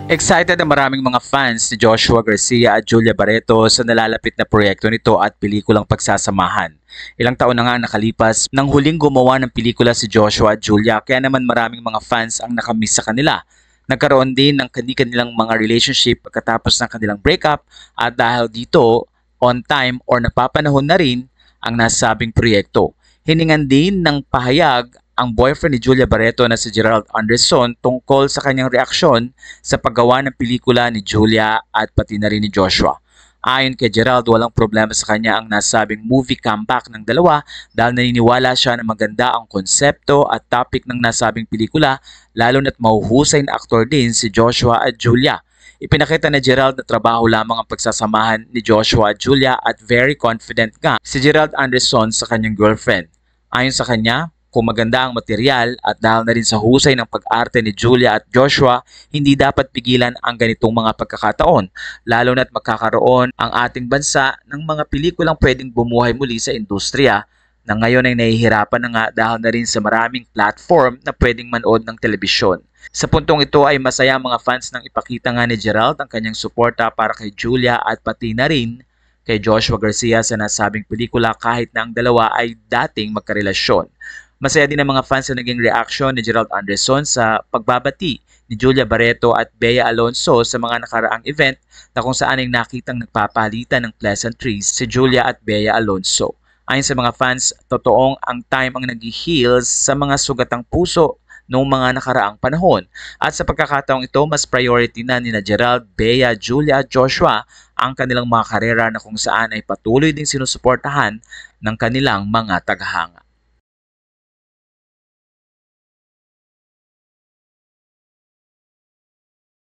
Excited ang maraming mga fans ni Joshua Garcia at Julia Barreto sa nalalapit na proyekto nito at pelikulang pagsasamahan. Ilang taon na nga ang nakalipas nang huling gumawa ng pelikula si Joshua at Julia, kaya naman maraming mga fans ang nakamiss sa kanila. Nagkaroon din ng kanilang mga relationship pagkatapos ng kanilang breakup at dahil dito, on time or napapanahon na rin ang nasabing proyekto. Hiningan din ng pahayag ang boyfriend ni Julia Barreto na si Gerald Anderson tungkol sa kanyang reaksyon sa paggawa ng pelikula ni Julia at pati na rin ni Joshua. Ayon kay Gerald, walang problema sa kanya ang nasabing movie comeback ng dalawa dahil naniniwala siya na maganda ang konsepto at topic ng nasabing pelikula, lalo na't mahuhusay na aktor din si Joshua at Julia. Ipinakita na Gerald na trabaho lamang ang pagsasamahan ni Joshua at Julia at very confident nga si Gerald Anderson sa kanyang girlfriend. Ayon sa kanya, kung maganda ang material at dahil na rin sa husay ng pag-arte ni Julia at Joshua, hindi dapat pigilan ang ganitong mga pagkakataon, lalo na't magkakaroon ang ating bansa ng mga pelikulang pwedeng bumuhay muli sa industriya na ngayon ay nahihirapan na nga dahil na rin sa maraming platform na pwedeng manood ng telebisyon. Sa puntong ito ay masaya ang mga fans nang ipakita nga ni Gerald ang kanyang suporta para kay Julia at pati na rin kay Joshua Garcia sa nasabing pelikula kahit na ang dalawa ay dating magkarelasyon. Masaya din ang mga fans na naging reaction ni Gerald Anderson sa pagbabati ni Julia Barreto at Bea Alonso sa mga nakaraang event na kung saan ay nakitang nagpapalitan ng pleasantries si Julia at Bea Alonso. Ayon sa mga fans, totoong ang time ang nag-heals sa mga sugatang puso noong mga nakaraang panahon. At sa pagkakataong ito, mas priority na ni Gerald, Bea, Julia at Joshua ang kanilang mga karera na kung saan ay patuloy ding sinusuportahan ng kanilang mga tagahanga.